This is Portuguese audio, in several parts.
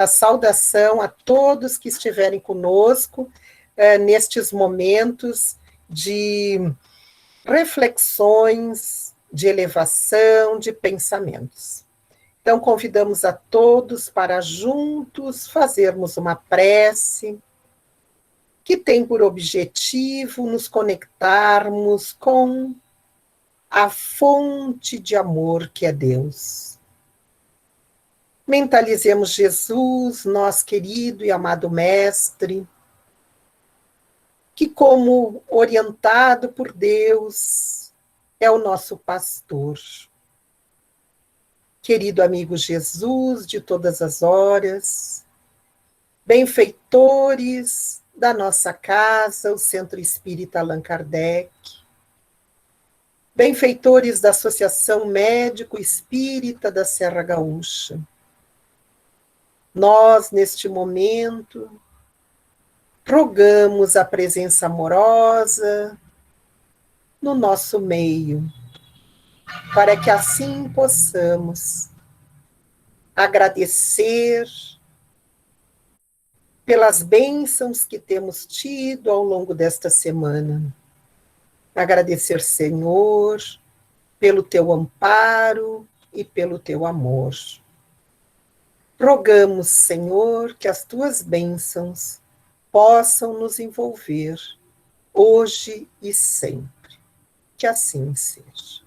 a saudação a todos que estiverem conosco nestes momentos de reflexões, de elevação, de pensamentos. Então, convidamos a todos para juntos fazermos uma prece que tem por objetivo nos conectarmos com a fonte de amor que é Deus. Mentalizemos Jesus, nosso querido e amado Mestre, que, como orientado por Deus, é o nosso pastor. Querido amigo Jesus de todas as horas, benfeitores da nossa casa, o Centro Espírita Allan Kardec, benfeitores da Associação Médico Espírita da Serra Gaúcha. Nós, neste momento, rogamos a presença amorosa no nosso meio, para que assim possamos agradecer pelas bênçãos que temos tido ao longo desta semana. Agradecer, Senhor, pelo teu amparo e pelo teu amor. Rogamos, Senhor, que as tuas bênçãos possam nos envolver hoje e sempre. Que assim seja.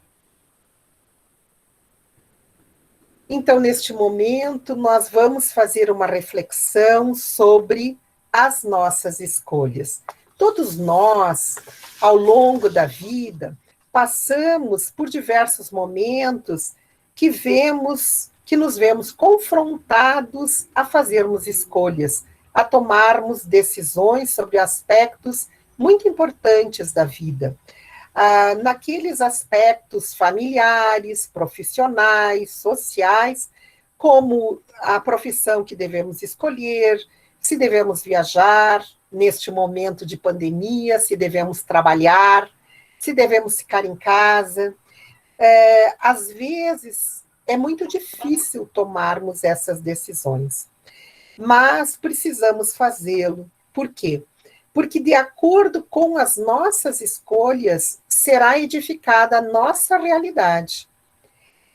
Então, neste momento, nós vamos fazer uma reflexão sobre as nossas escolhas. Todos nós, ao longo da vida, passamos por diversos momentos que nos vemos confrontados a fazermos escolhas, a tomarmos decisões sobre aspectos muito importantes da vida. Naqueles aspectos familiares, profissionais, sociais, como a profissão que devemos escolher, se devemos viajar neste momento de pandemia, se devemos trabalhar, se devemos ficar em casa. Às vezes, é muito difícil tomarmos essas decisões, mas precisamos fazê-lo. Por quê? Porque, de acordo com as nossas escolhas, será edificada a nossa realidade.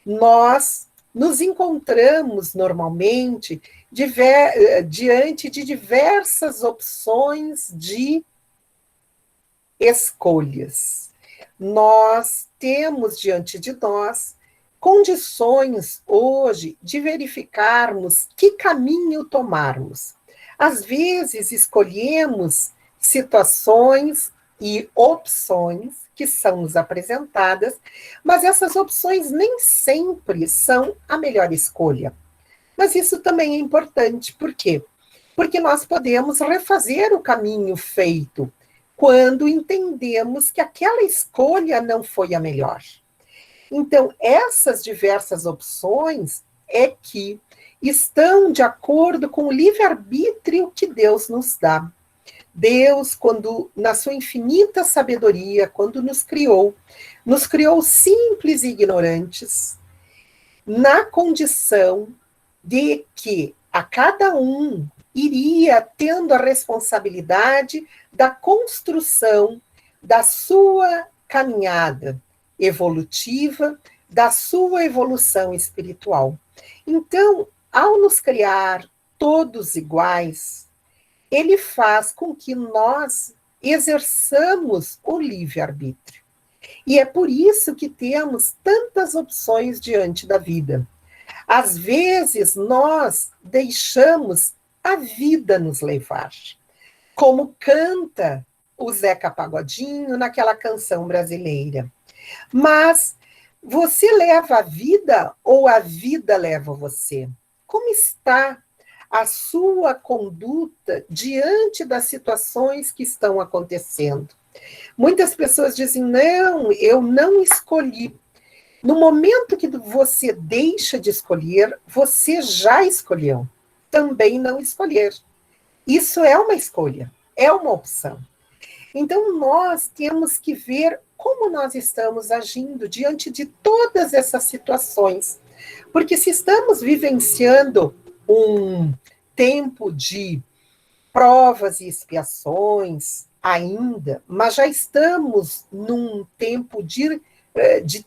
Nós nos encontramos, normalmente, diante de diversas opções de escolhas. Nós temos diante de nós condições, hoje, de verificarmos que caminho tomarmos. Às vezes, escolhemos situações e opções que são nos apresentadas, mas essas opções nem sempre são a melhor escolha. Mas isso também é importante, por quê? Porque nós podemos refazer o caminho feito quando entendemos que aquela escolha não foi a melhor. Então, essas diversas opções é que estão de acordo com o livre-arbítrio que Deus nos dá. Deus, quando, na sua infinita sabedoria, quando nos criou simples e ignorantes, na condição de que a cada um iria tendo a responsabilidade da construção da sua caminhada evolutiva, da sua evolução espiritual. Então, ao nos criar todos iguais, ele faz com que nós exerçamos o livre-arbítrio. E é por isso que temos tantas opções diante da vida. Às vezes, nós deixamos a vida nos levar, como canta o Zeca Pagodinho naquela canção brasileira. Mas você leva a vida ou a vida leva você? Como está a sua conduta diante das situações que estão acontecendo? Muitas pessoas dizem, não, eu não escolhi. No momento que você deixa de escolher, você já escolheu. Também não escolher. Isso é uma escolha, é uma opção. Então, nós temos que ver como nós estamos agindo diante de todas essas situações. Porque se estamos vivenciando um tempo de provas e expiações ainda, mas já estamos num tempo de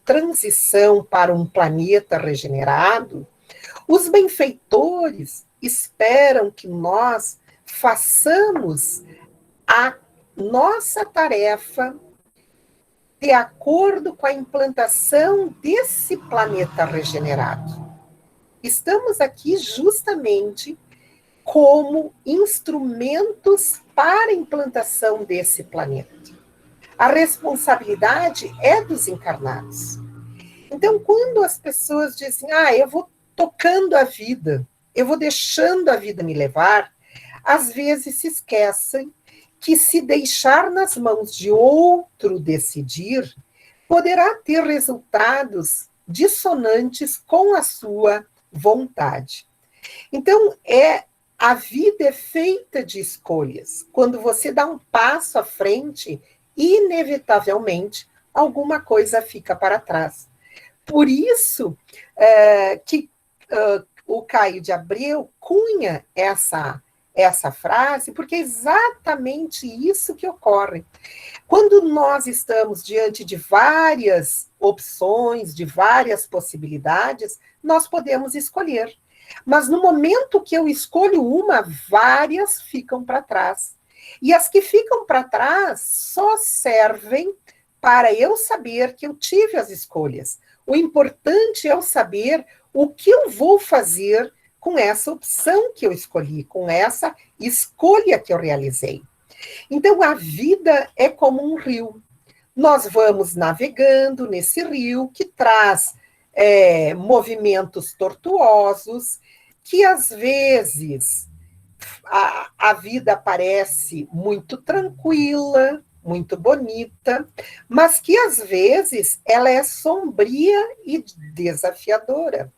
transição para um planeta regenerado. Os benfeitores esperam que nós façamos a nossa tarefa de acordo com a implantação desse planeta regenerado. Estamos aqui justamente como instrumentos para a implantação desse planeta. A responsabilidade é dos encarnados. Então, quando as pessoas dizem, eu vou tocando a vida, eu vou deixando a vida me levar, às vezes se esquecem que se deixar nas mãos de outro decidir, poderá ter resultados dissonantes com a sua vontade. Então, a vida é feita de escolhas. Quando você dá um passo à frente, inevitavelmente, alguma coisa fica para trás. Por isso que o Caio de Abreu cunha essa frase, porque é exatamente isso que ocorre. Quando nós estamos diante de várias opções, de várias possibilidades, nós podemos escolher. Mas no momento que eu escolho uma, várias ficam para trás. E as que ficam para trás só servem para eu saber que eu tive as escolhas. O importante é eu saber o que eu vou fazer com essa opção que eu escolhi, com essa escolha que eu realizei. Então, a vida é como um rio. Nós vamos navegando nesse rio que traz movimentos tortuosos, que às vezes a vida parece muito tranquila, muito bonita, mas que às vezes ela é sombria e desafiadora.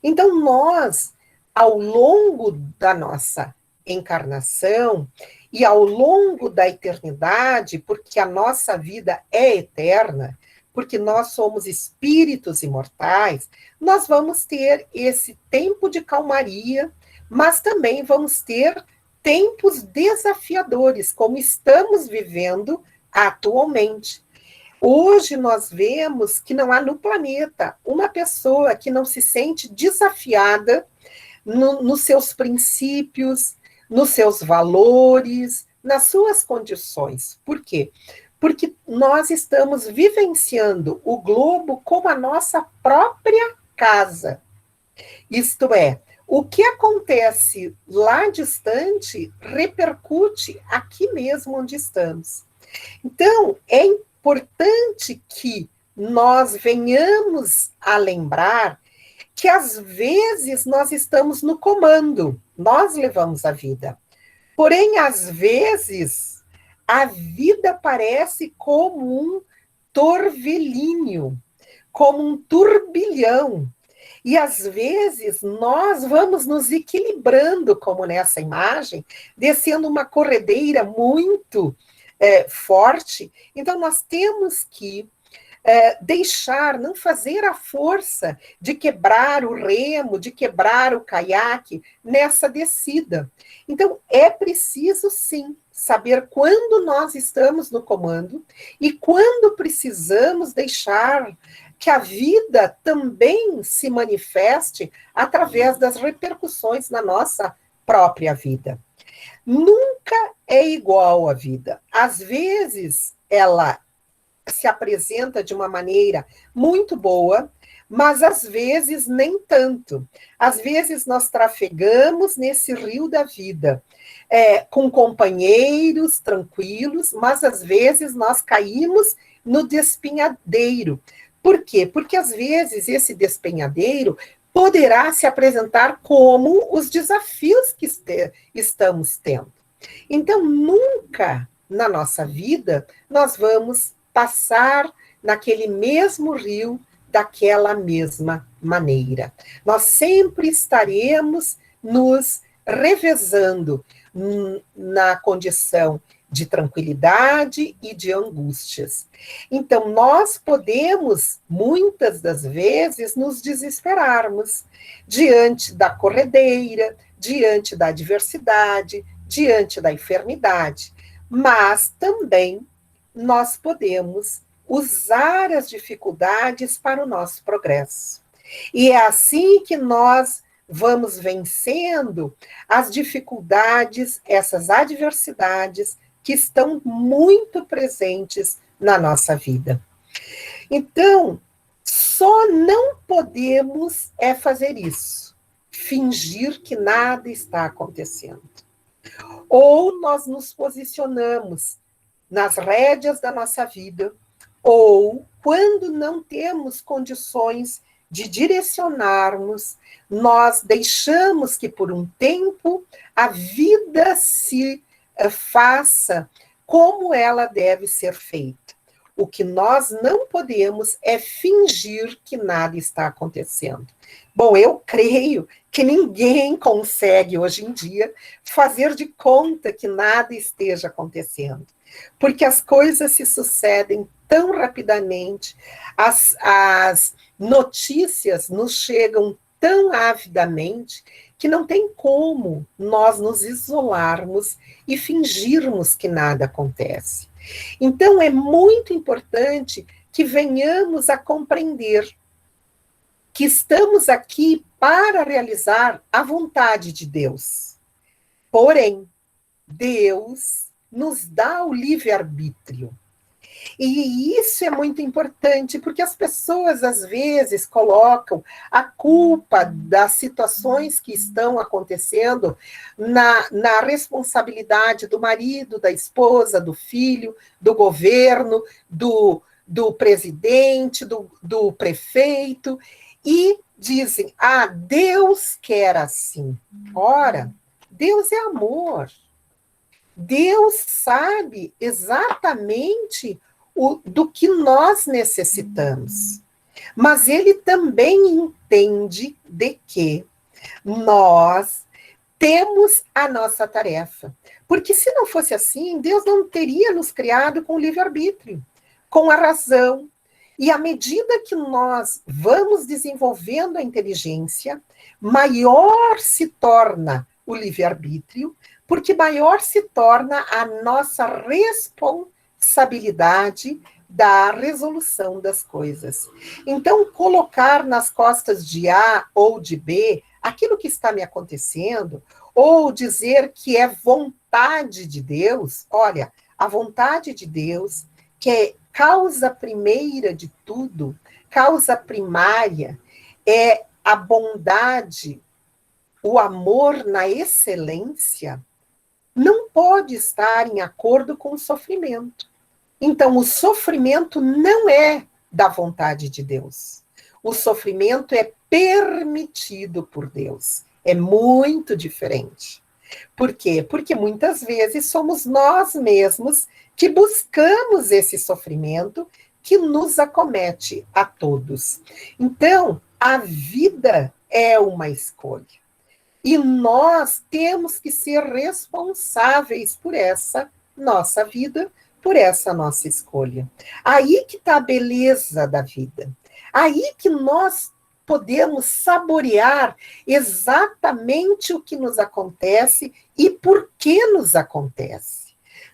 Então, nós, ao longo da nossa encarnação e ao longo da eternidade, porque a nossa vida é eterna, porque nós somos espíritos imortais, nós vamos ter esse tempo de calmaria, mas também vamos ter tempos desafiadores, como estamos vivendo atualmente. Hoje nós vemos que não há no planeta uma pessoa que não se sente desafiada nos seus princípios, nos seus valores, nas suas condições. Por quê? Porque nós estamos vivenciando o globo como a nossa própria casa. Isto é, o que acontece lá distante repercute aqui mesmo onde estamos. Então, é importante que nós venhamos a lembrar que às vezes nós estamos no comando, nós levamos a vida. Porém, às vezes, a vida parece como um torvelinho, como um turbilhão. E às vezes nós vamos nos equilibrando, como nessa imagem, descendo uma corredeira muito forte. Então nós temos que deixar, não fazer a força de quebrar o remo, de quebrar o caiaque nessa descida. Então é preciso sim saber quando nós estamos no comando e quando precisamos deixar que a vida também se manifeste através das repercussões na nossa própria vida. Nunca é igual a vida. Às vezes, ela se apresenta de uma maneira muito boa, mas às vezes nem tanto. Às vezes nós trafegamos nesse rio da vida, com companheiros tranquilos, mas às vezes nós caímos no despenhadeiro. Por quê? Porque às vezes esse despenhadeiro poderá se apresentar como os desafios que estamos tendo. Então, nunca na nossa vida nós vamos passar naquele mesmo rio daquela mesma maneira. Nós sempre estaremos nos revezando na condição de tranquilidade e de angústias. Então, nós podemos, muitas das vezes, nos desesperarmos diante da corredeira, diante da adversidade, diante da enfermidade, mas também nós podemos usar as dificuldades para o nosso progresso. E é assim que nós vamos vencendo as dificuldades, essas adversidades que estão muito presentes na nossa vida. Então, só não podemos fazer isso, fingir que nada está acontecendo. Ou nós nos posicionamos nas rédeas da nossa vida, ou quando não temos condições de direcionarmos, nós deixamos que por um tempo a vida se faça como ela deve ser feita. O que nós não podemos é fingir que nada está acontecendo. Bom, eu creio que ninguém consegue hoje em dia fazer de conta que nada esteja acontecendo, porque as coisas se sucedem tão rapidamente, as notícias nos chegam tão avidamente que não tem como nós nos isolarmos e fingirmos que nada acontece. Então, é muito importante que venhamos a compreender que estamos aqui para realizar a vontade de Deus. Porém, Deus nos dá o livre-arbítrio. E isso é muito importante, porque as pessoas, às vezes, colocam a culpa das situações que estão acontecendo na responsabilidade do marido, da esposa, do filho, do governo, do presidente, do prefeito, e dizem, Deus quer assim. Ora, Deus é amor. Deus sabe exatamente do que nós necessitamos. Mas ele também entende de que nós temos a nossa tarefa. Porque se não fosse assim, Deus não teria nos criado com o livre-arbítrio, com a razão. E à medida que nós vamos desenvolvendo a inteligência, maior se torna o livre-arbítrio, porque maior se torna a nossa responsabilidade da resolução das coisas. Então, colocar nas costas de A ou de B aquilo que está me acontecendo, ou dizer que é vontade de Deus, olha, a vontade de Deus, que é causa primeira de tudo, causa primária, é a bondade, o amor na excelência, não pode estar em acordo com o sofrimento. Então, o sofrimento não é da vontade de Deus. O sofrimento é permitido por Deus. É muito diferente. Por quê? Porque muitas vezes somos nós mesmos que buscamos esse sofrimento que nos acomete a todos. Então, a vida é uma escolha. E nós temos que ser responsáveis por essa nossa vida, por essa nossa escolha. Aí que está a beleza da vida. Aí que nós podemos saborear exatamente o que nos acontece e por que nos acontece.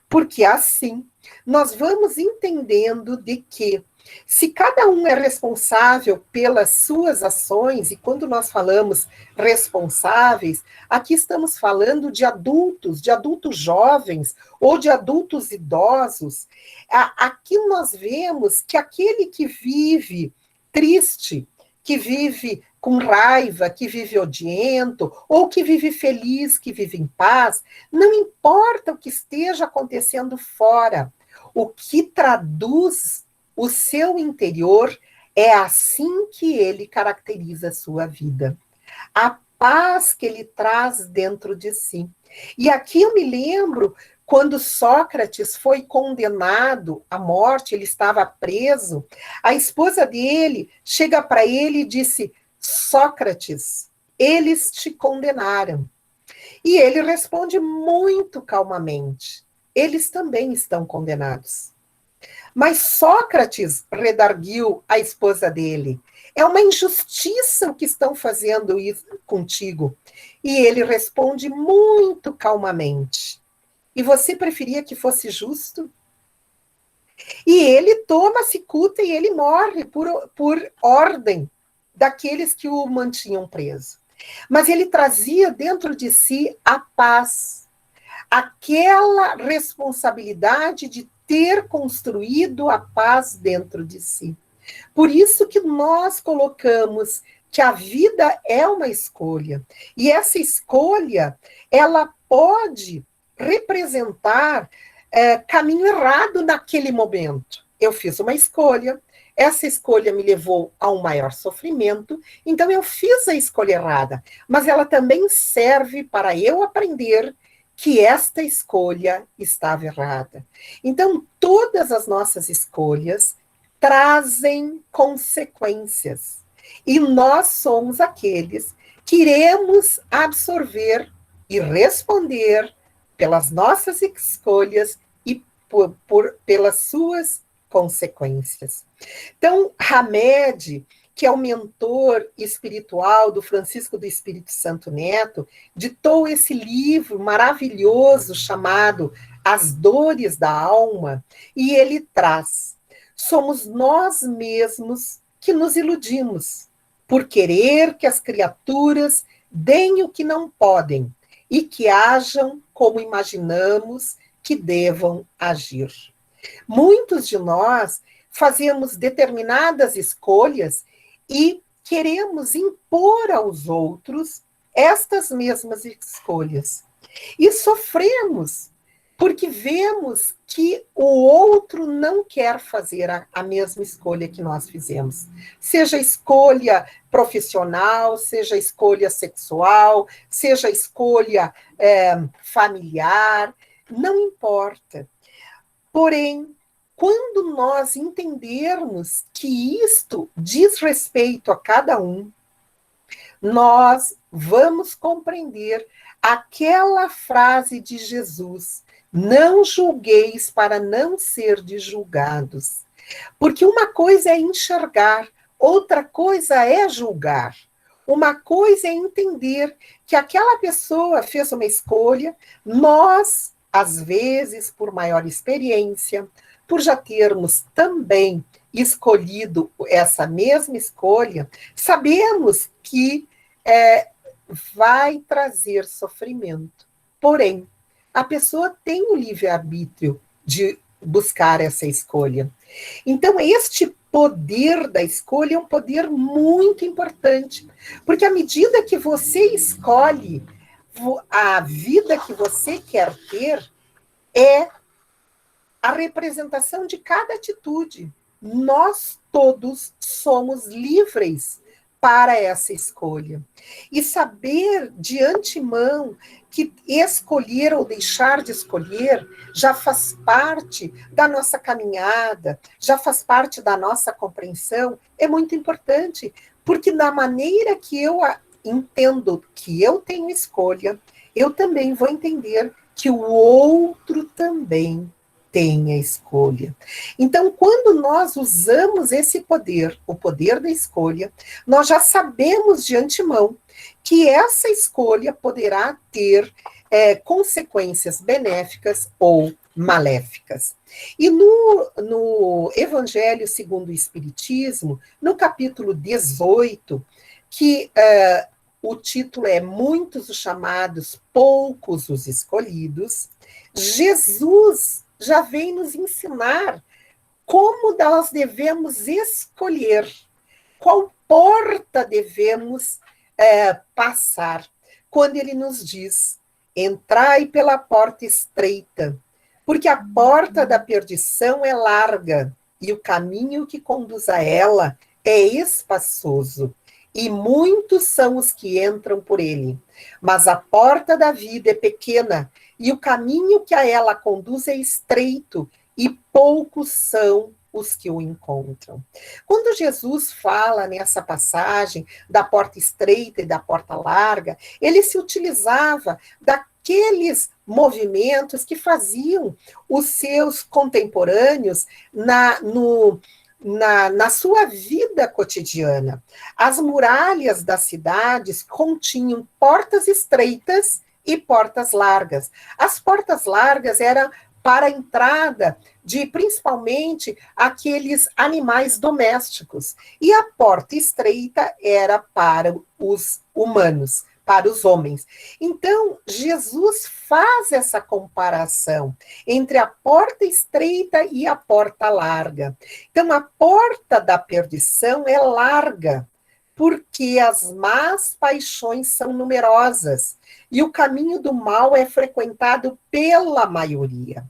Porque assim nós vamos entendendo de que se cada um é responsável pelas suas ações, e quando nós falamos responsáveis, aqui estamos falando de adultos jovens ou de adultos idosos. Aqui nós vemos que aquele que vive triste, que vive com raiva, que vive odiento, ou que vive feliz, que vive em paz, não importa o que esteja acontecendo fora, o que traduz o seu interior é assim que ele caracteriza a sua vida. A paz que ele traz dentro de si. E aqui eu me lembro quando Sócrates foi condenado à morte, ele estava preso, a esposa dele chega para ele e disse: Sócrates, eles te condenaram. E ele responde muito calmamente: eles também estão condenados. Mas Sócrates redarguiu a esposa dele: É uma injustiça o que estão fazendo isso contigo. E ele responde muito calmamente: e você preferia que fosse justo? E ele toma a cicuta e ele morre por ordem daqueles que o mantinham preso. Mas ele trazia dentro de si a paz, aquela responsabilidade de ter construído a paz dentro de si. Por isso que nós colocamos que a vida é uma escolha. E essa escolha, ela pode representar caminho errado naquele momento. Eu fiz uma escolha, essa escolha me levou a um maior sofrimento, então eu fiz a escolha errada, mas ela também serve para eu aprender que esta escolha estava errada. Então, todas as nossas escolhas trazem consequências. E nós somos aqueles que iremos absorver e responder pelas nossas escolhas e pelas suas consequências. Então, Hamed, que é o mentor espiritual do Francisco do Espírito Santo Neto, ditou esse livro maravilhoso chamado As Dores da Alma, e ele traz: somos nós mesmos que nos iludimos por querer que as criaturas deem o que não podem e que ajam como imaginamos que devam agir. Muitos de nós fazemos determinadas escolhas e queremos impor aos outros estas mesmas escolhas. E sofremos, porque vemos que o outro não quer fazer a mesma escolha que nós fizemos. Seja escolha profissional, seja escolha sexual, seja escolha familiar, não importa. Porém, quando nós entendermos que isto diz respeito a cada um, nós vamos compreender aquela frase de Jesus: não julgueis para não ser julgados. Porque uma coisa é enxergar, outra coisa é julgar. Uma coisa é entender que aquela pessoa fez uma escolha, nós, às vezes, por maior experiência, por já termos também escolhido essa mesma escolha, sabemos que vai trazer sofrimento. Porém, a pessoa tem o livre-arbítrio de buscar essa escolha. Então, este poder da escolha é um poder muito importante, porque à medida que você escolhe a vida que você quer ter, é a representação de cada atitude. Nós todos somos livres para essa escolha. E saber de antemão que escolher ou deixar de escolher já faz parte da nossa caminhada, já faz parte da nossa compreensão, é muito importante, porque da maneira que eu entendo que eu tenho escolha, eu também vou entender que o outro também tem a escolha. Então, quando nós usamos esse poder, o poder da escolha, nós já sabemos de antemão que essa escolha poderá ter consequências benéficas ou maléficas. E no Evangelho segundo o Espiritismo, no capítulo 18, que o título é Muitos os chamados, poucos os escolhidos, Jesus já vem nos ensinar como nós devemos escolher, qual porta devemos passar, quando ele nos diz: entrai pela porta estreita, porque a porta da perdição é larga e o caminho que conduz a ela é espaçoso, e muitos são os que entram por ele. Mas a porta da vida é pequena, e o caminho que a ela conduz é estreito, e poucos são os que o encontram. Quando Jesus fala nessa passagem da porta estreita e da porta larga, ele se utilizava daqueles movimentos que faziam os seus contemporâneos na sua vida cotidiana. As muralhas das cidades continham portas estreitas e portas largas. As portas largas eram para a entrada de principalmente aqueles animais domésticos, e a porta estreita era para os humanos, para os homens. Então, Jesus faz essa comparação entre a porta estreita e a porta larga. Então, a porta da perdição é larga, porque as más paixões são numerosas e o caminho do mal é frequentado pela maioria.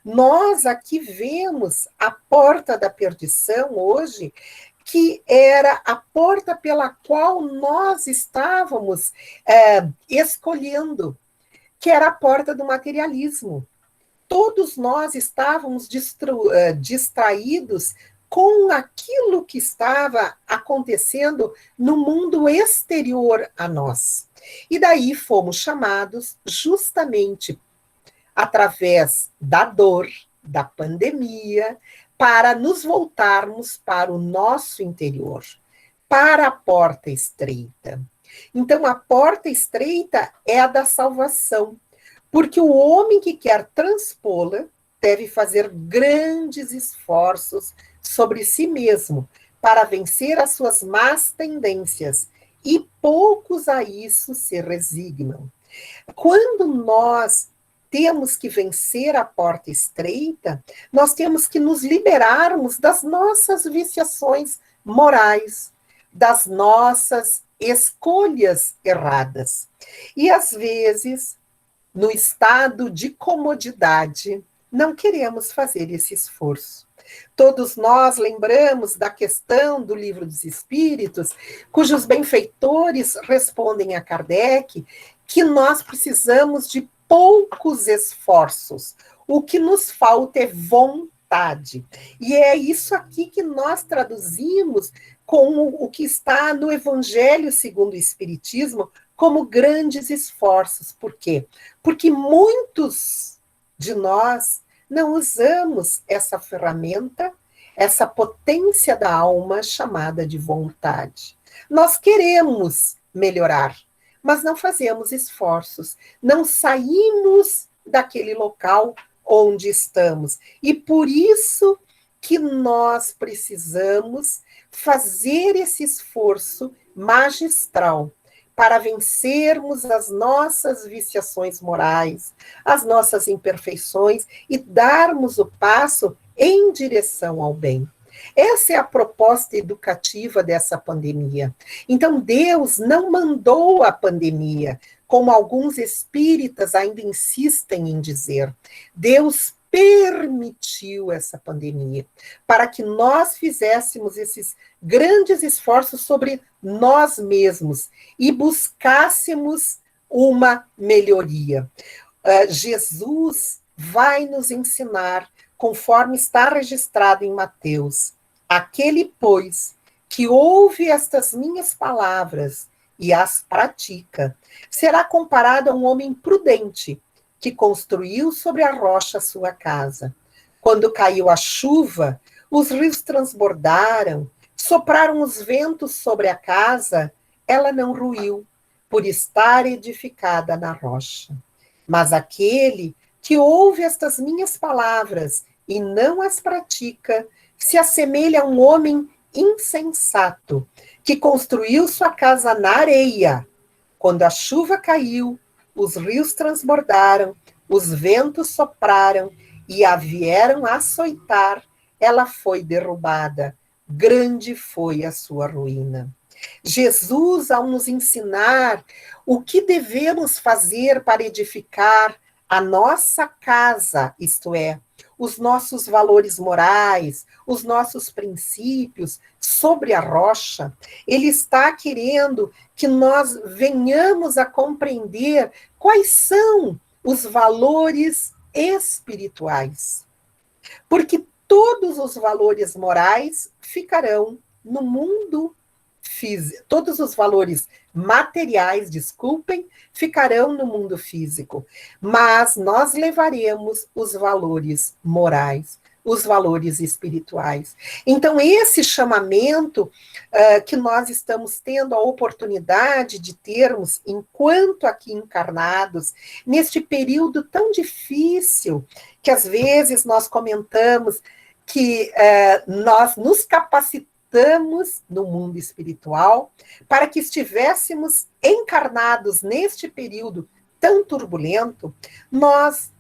Nós aqui vemos a porta da perdição hoje, que era a porta pela qual nós estávamos escolhendo, que era a porta do materialismo. Todos nós estávamos distraídos com aquilo que estava acontecendo no mundo exterior a nós. E daí fomos chamados justamente através da dor, da pandemia, para nos voltarmos para o nosso interior, para a porta estreita. Então, a porta estreita é a da salvação, porque o homem que quer transpô-la deve fazer grandes esforços sobre si mesmo para vencer as suas más tendências, e poucos a isso se resignam. Quando nós temos que vencer a porta estreita, nós temos que nos liberarmos das nossas viciações morais, das nossas escolhas erradas. E às vezes, no estado de comodidade, não queremos fazer esse esforço. Todos nós lembramos da questão do Livro dos Espíritos, cujos benfeitores respondem a Kardec que nós precisamos de poucos esforços. O que nos falta é vontade. E é isso aqui que nós traduzimos com o que está no Evangelho segundo o Espiritismo como grandes esforços. Por quê? Porque muitos de nós não usamos essa ferramenta, essa potência da alma chamada de vontade. Nós queremos melhorar, mas não fazemos esforços, não saímos daquele local onde estamos. E por isso que nós precisamos fazer esse esforço magistral para vencermos as nossas viciações morais, as nossas imperfeições e darmos o passo em direção ao bem. Essa é a proposta educativa dessa pandemia. Então, Deus não mandou a pandemia, como alguns espíritas ainda insistem em dizer. Deus permitiu essa pandemia, para que nós fizéssemos esses grandes esforços sobre nós mesmos e buscássemos uma melhoria. Jesus vai nos ensinar, conforme está registrado em Mateus: aquele, pois, que ouve estas minhas palavras e as pratica, será comparado a um homem prudente, que construiu sobre a rocha a sua casa. Quando caiu a chuva, os rios transbordaram, sopraram os ventos sobre a casa, ela não ruiu, por estar edificada na rocha. Mas aquele que ouve estas minhas palavras e não as pratica, se assemelha a um homem insensato, que construiu sua casa na areia. Quando a chuva caiu, os rios transbordaram, os ventos sopraram e a vieram açoitar, ela foi derrubada. Grande foi a sua ruína. Jesus, ao nos ensinar o que devemos fazer para edificar a nossa casa, isto é, os nossos valores morais, os nossos princípios sobre a rocha, ele está querendo que nós venhamos a compreender quais são os valores espirituais. Porque todos os valores morais ficarão no mundo físico, todos os valores materiais, desculpem, ficarão no mundo físico, mas nós levaremos os valores morais os valores espirituais. Então, esse chamamento que nós estamos tendo a oportunidade de termos, enquanto aqui encarnados, neste período tão difícil, que às vezes nós comentamos que nós nos capacitamos no mundo espiritual para que estivéssemos encarnados neste período tão turbulento, nós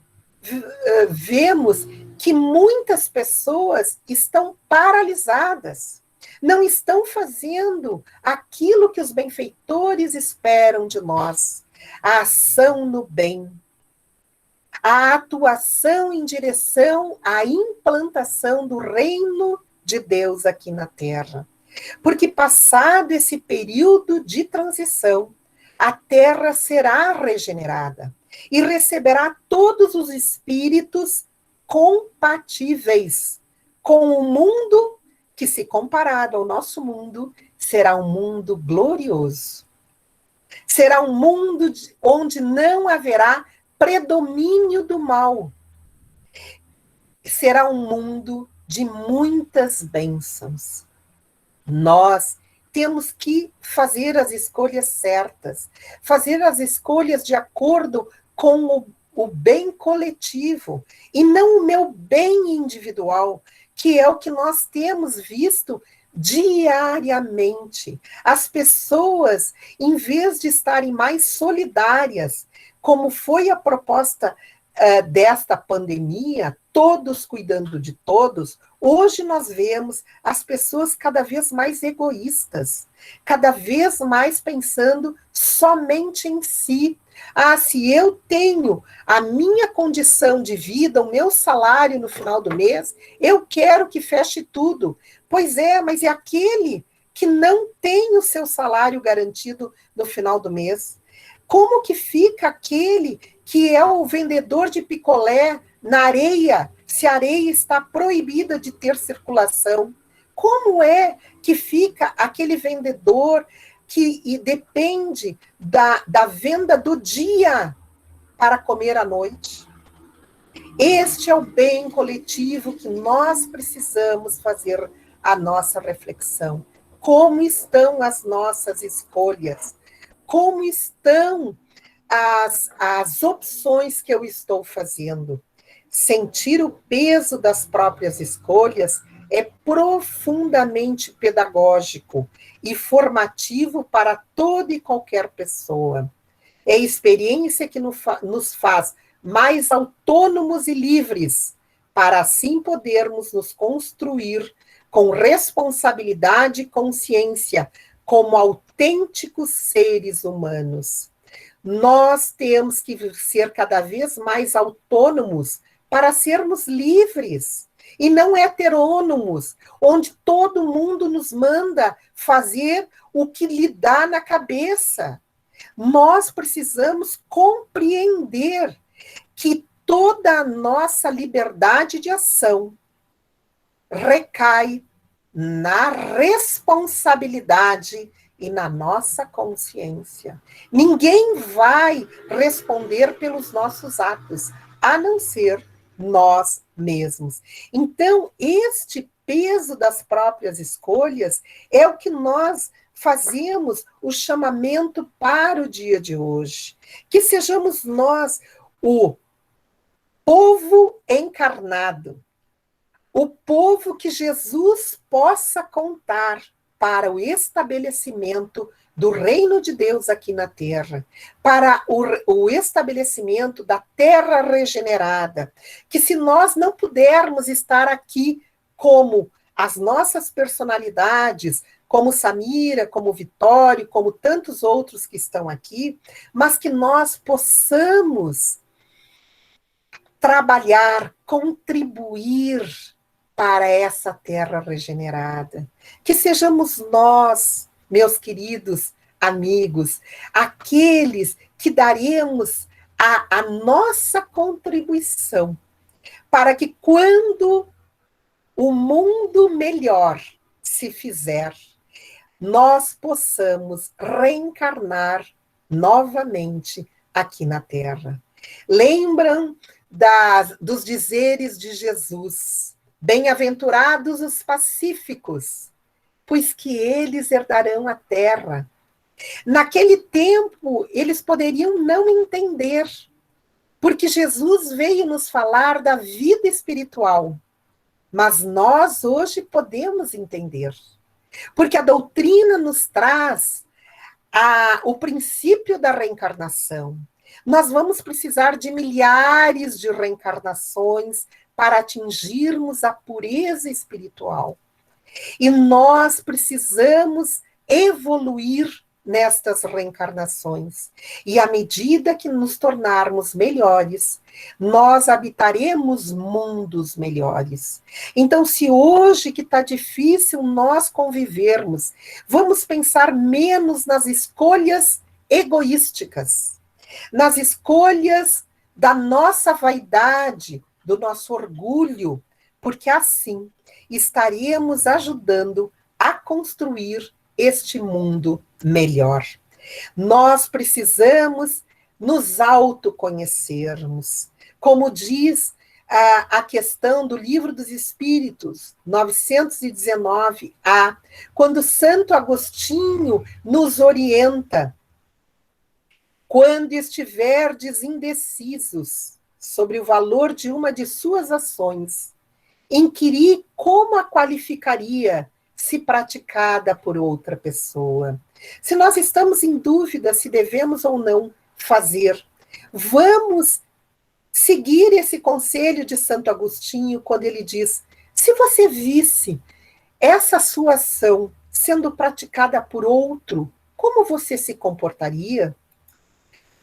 vemos que muitas pessoas estão paralisadas, não estão fazendo aquilo que os benfeitores esperam de nós, a ação no bem, a atuação em direção à implantação do reino de Deus aqui na Terra. Porque passado esse período de transição, a Terra será regenerada e receberá todos os espíritos compatíveis com o mundo que, se comparado ao nosso mundo, será um mundo glorioso. Será um mundo onde não haverá predomínio do mal. Será um mundo de muitas bênçãos. Nós temos que fazer as escolhas certas, fazer as escolhas de acordo com o bem coletivo, e não o meu bem individual, que é o que nós temos visto diariamente. As pessoas, em vez de estarem mais solidárias, como foi a proposta desta pandemia, todos cuidando de todos, hoje nós vemos as pessoas cada vez mais egoístas, cada vez mais pensando somente em si. Ah, se eu tenho a minha condição de vida, o meu salário no final do mês, eu quero que feche tudo. Pois é, mas é aquele que não tem o seu salário garantido no final do mês? Como que fica aquele que é o vendedor de picolé na areia, se a areia está proibida de ter circulação? Como é que fica aquele vendedor que depende da venda do dia para comer à noite? Este é o bem coletivo que nós precisamos fazer a nossa reflexão. Como estão as nossas escolhas? Como estão as opções que eu estou fazendo? Sentir o peso das próprias escolhas é profundamente pedagógico e formativo para toda e qualquer pessoa. É a experiência que nos faz mais autônomos e livres, para assim podermos nos construir com responsabilidade e consciência, como autênticos seres humanos. Nós temos que ser cada vez mais autônomos para sermos livres, e não heterônomos, onde todo mundo nos manda fazer o que lhe dá na cabeça. Nós precisamos compreender que toda a nossa liberdade de ação recai na responsabilidade e na nossa consciência. Ninguém vai responder pelos nossos atos, a não ser nós mesmos. Então, este peso das próprias escolhas é o que nós fazemos o chamamento para o dia de hoje. Que sejamos nós o povo encarnado, o povo que Jesus possa contar para o estabelecimento do reino de Deus aqui na Terra, para o estabelecimento da Terra regenerada, que se nós não pudermos estar aqui como as nossas personalidades, como Samira, como Vitório, como tantos outros que estão aqui, mas que nós possamos trabalhar, contribuir para essa terra regenerada. Que sejamos nós, meus queridos amigos, aqueles que daremos a nossa contribuição para que quando o mundo melhor se fizer, nós possamos reencarnar novamente aqui na Terra. Lembram dos dizeres de Jesus: Bem-aventurados os pacíficos, pois que eles herdarão a terra. Naquele tempo, eles poderiam não entender, porque Jesus veio nos falar da vida espiritual. Mas nós hoje podemos entender, porque a doutrina nos traz o princípio da reencarnação. Nós vamos precisar de milhares de reencarnações para atingirmos a pureza espiritual. E nós precisamos evoluir nestas reencarnações. E à medida que nos tornarmos melhores, nós habitaremos mundos melhores. Então, se hoje que está difícil nós convivermos, vamos pensar menos nas escolhas egoísticas, nas escolhas da nossa vaidade, do nosso orgulho, porque assim estaremos ajudando a construir este mundo melhor. Nós precisamos nos autoconhecermos. Como diz a questão do Livro dos Espíritos, 919A, quando Santo Agostinho nos orienta: quando estiverdes indecisos sobre o valor de uma de suas ações, inquirir como a qualificaria se praticada por outra pessoa. Se nós estamos em dúvida se devemos ou não fazer, vamos seguir esse conselho de Santo Agostinho quando ele diz: se você visse essa sua ação sendo praticada por outro, como você se comportaria?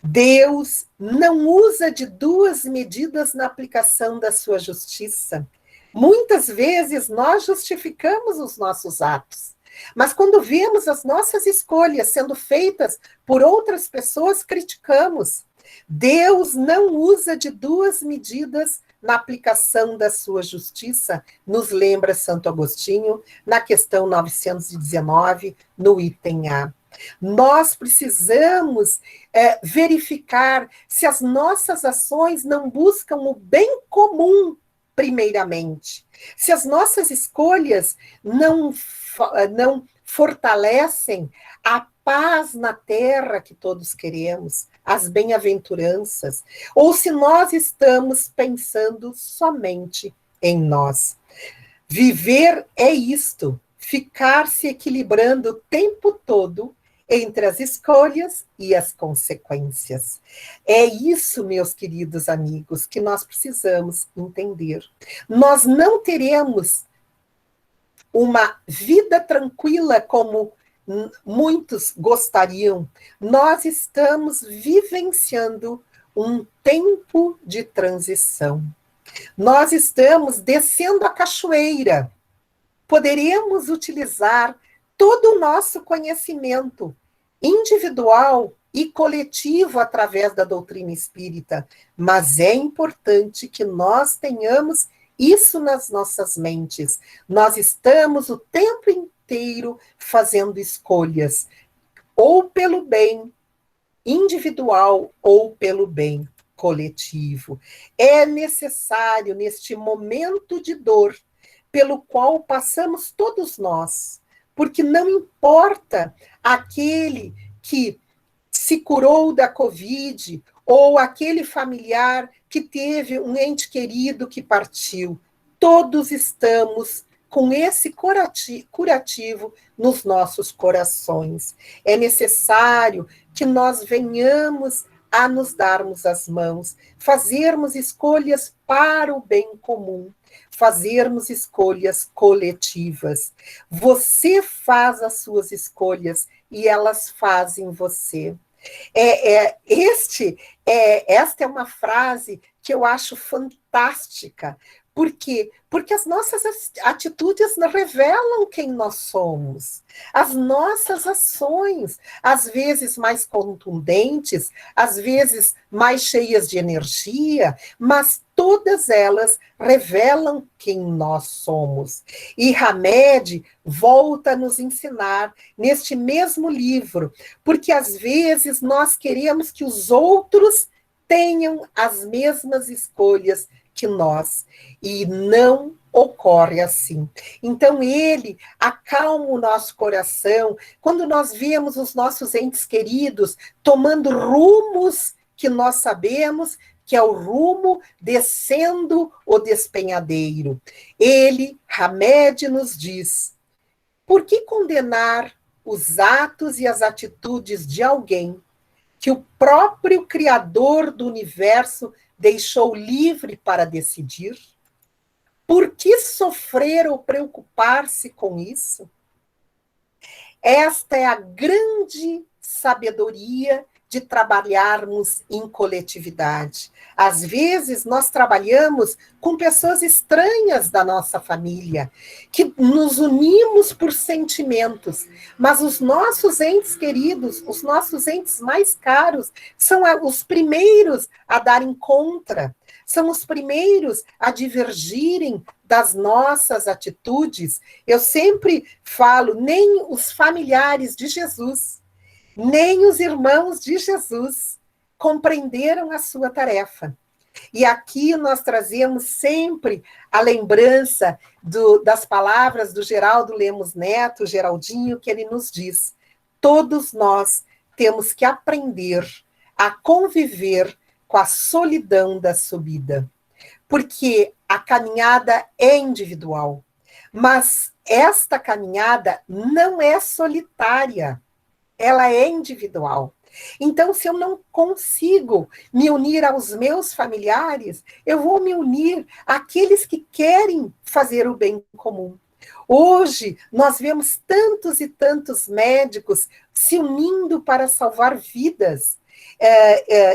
Deus não usa de duas medidas na aplicação da sua justiça. Muitas vezes nós justificamos os nossos atos, mas quando vemos as nossas escolhas sendo feitas por outras pessoas, criticamos. Deus não usa de duas medidas na aplicação da sua justiça, nos lembra Santo Agostinho, na questão 919, no item A. Nós precisamos verificar se as nossas ações não buscam o bem comum, primeiramente. Se as nossas escolhas não fortalecem a paz na terra que todos queremos, as bem-aventuranças, ou se nós estamos pensando somente em nós. Viver é isto, ficar se equilibrando o tempo todo entre as escolhas e as consequências. É isso, meus queridos amigos, que nós precisamos entender. Nós não teremos uma vida tranquila como muitos gostariam. Nós estamos vivenciando um tempo de transição. Nós estamos descendo a cachoeira. Poderemos utilizar todo o nosso conhecimento individual e coletivo através da doutrina espírita, mas é importante que nós tenhamos isso nas nossas mentes. Nós estamos o tempo inteiro fazendo escolhas, ou pelo bem individual ou pelo bem coletivo. É necessário, neste momento de dor, pelo qual passamos todos nós, porque não importa aquele que se curou da Covid ou aquele familiar que teve um ente querido que partiu. Todos estamos com esse curativo nos nossos corações. É necessário que nós venhamos a nos darmos as mãos, fazermos escolhas para o bem comum, fazermos escolhas coletivas. Você faz as suas escolhas e elas fazem você. Esta é uma frase que eu acho fantástica. Por quê? Porque as nossas atitudes revelam quem nós somos. As nossas ações, às vezes mais contundentes, às vezes mais cheias de energia, mas todas elas revelam quem nós somos. E Hamed volta a nos ensinar neste mesmo livro, porque às vezes nós queremos que os outros tenham as mesmas escolhas que nós, e não ocorre assim. Então, ele acalma o nosso coração quando nós vemos os nossos entes queridos tomando rumos que nós sabemos que é o rumo descendo o despenhadeiro. Ele, Hamed, nos diz: por que condenar os atos e as atitudes de alguém que o próprio Criador do universo deixou livre para decidir? Por que sofrer ou preocupar-se com isso? Esta é a grande sabedoria de trabalharmos em coletividade. Às vezes, nós trabalhamos com pessoas estranhas da nossa família, que nos unimos por sentimentos, mas os nossos entes queridos, os nossos entes mais caros, são os primeiros a darem contra, são os primeiros a divergirem das nossas atitudes. Eu sempre falo, nem os familiares de Jesus, nem os irmãos de Jesus compreenderam a sua tarefa. E aqui nós trazemos sempre a lembrança das palavras do Geraldo Lemos Neto, Geraldinho, que ele nos diz: todos nós temos que aprender a conviver com a solidão da subida, porque a caminhada é individual, mas esta caminhada não é solitária, ela é individual. Então, se eu não consigo me unir aos meus familiares, eu vou me unir àqueles que querem fazer o bem comum. Hoje, nós vemos tantos e tantos médicos se unindo para salvar vidas,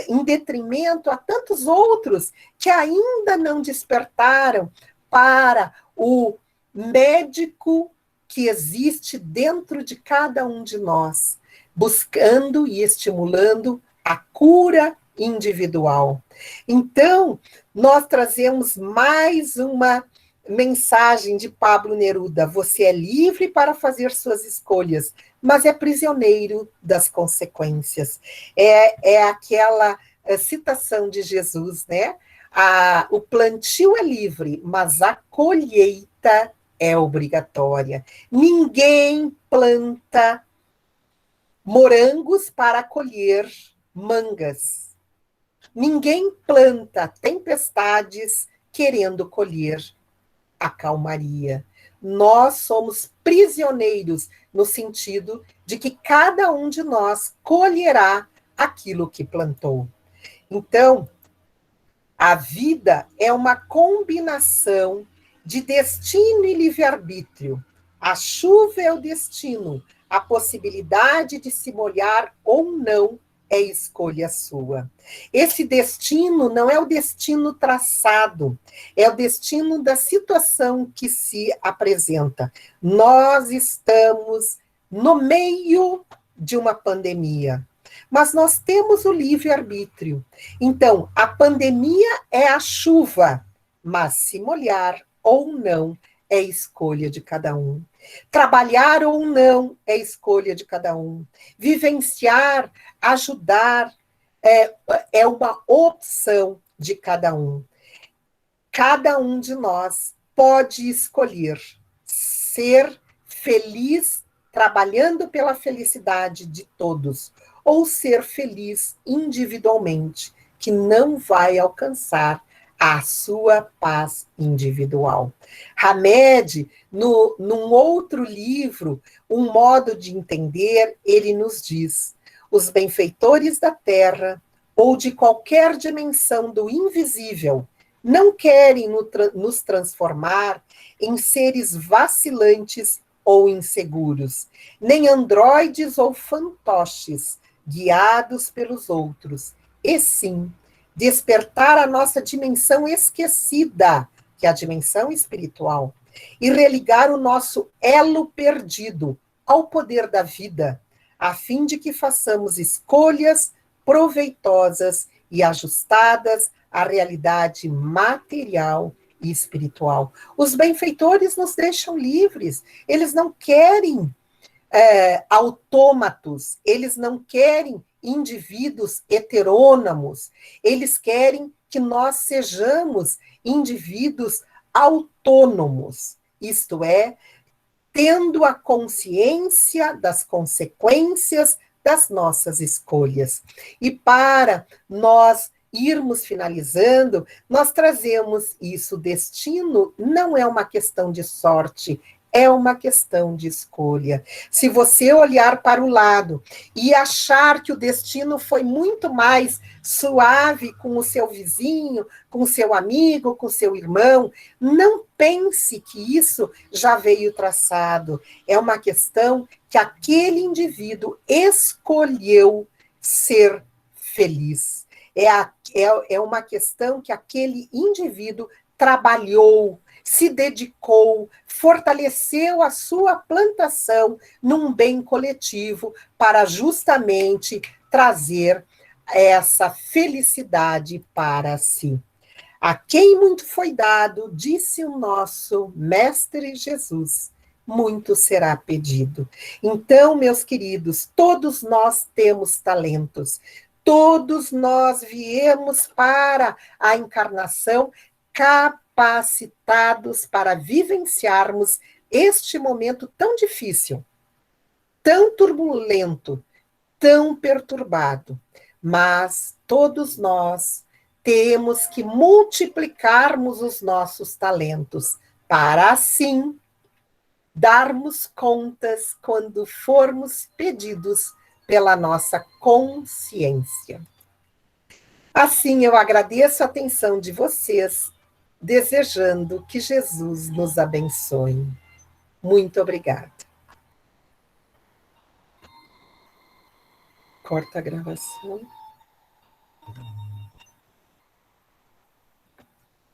em detrimento a tantos outros que ainda não despertaram para o médico que existe dentro de cada um de nós, buscando e estimulando a cura individual. Então, nós trazemos mais uma mensagem de Pablo Neruda: você é livre para fazer suas escolhas, mas é prisioneiro das consequências. É aquela citação de Jesus, né? O plantio é livre, mas a colheita é obrigatória. Ninguém planta morangos para colher mangas. Ninguém planta tempestades querendo colher a calmaria. Nós somos prisioneiros no sentido de que cada um de nós colherá aquilo que plantou. Então, a vida é uma combinação de destino e livre-arbítrio. A chuva é o destino, a possibilidade de se molhar ou não é escolha sua. Esse destino não é o destino traçado, é o destino da situação que se apresenta. Nós estamos no meio de uma pandemia, mas nós temos o livre-arbítrio. Então, a pandemia é a chuva, mas se molhar ou não é escolha de cada um. Trabalhar ou não é escolha de cada um. Vivenciar, ajudar, é uma opção de cada um. Cada um de nós pode escolher ser feliz trabalhando pela felicidade de todos, ou ser feliz individualmente, que não vai alcançar a sua paz individual. Hamed, num outro livro, Um Modo de Entender, ele nos diz: os benfeitores da terra ou de qualquer dimensão do invisível não querem nos transformar em seres vacilantes ou inseguros, nem androides ou fantoches, guiados pelos outros, e sim despertar a nossa dimensão esquecida, que é a dimensão espiritual, e religar o nosso elo perdido ao poder da vida, a fim de que façamos escolhas proveitosas e ajustadas à realidade material e espiritual. Os benfeitores nos deixam livres, eles não querem autômatos, eles não querem indivíduos heterônomos, eles querem que nós sejamos indivíduos autônomos, isto é, tendo a consciência das consequências das nossas escolhas. E para nós irmos finalizando, nós trazemos isso. O destino não é uma questão de sorte, é uma questão de escolha. Se você olhar para o lado e achar que o destino foi muito mais suave com o seu vizinho, com o seu amigo, com o seu irmão, não pense que isso já veio traçado. É uma questão que aquele indivíduo escolheu ser feliz. É uma questão que aquele indivíduo trabalhou, se dedicou, fortaleceu a sua plantação num bem coletivo para justamente trazer essa felicidade para si. A quem muito foi dado, disse o nosso Mestre Jesus, muito será pedido. Então, meus queridos, todos nós temos talentos, todos nós viemos para a encarnação capacitados para vivenciarmos este momento tão difícil, tão turbulento, tão perturbado. Mas todos nós temos que multiplicarmos os nossos talentos para assim darmos contas quando formos pedidos pela nossa consciência. Assim, eu agradeço a atenção de vocês, desejando que Jesus nos abençoe. Muito obrigada. Corta a gravação.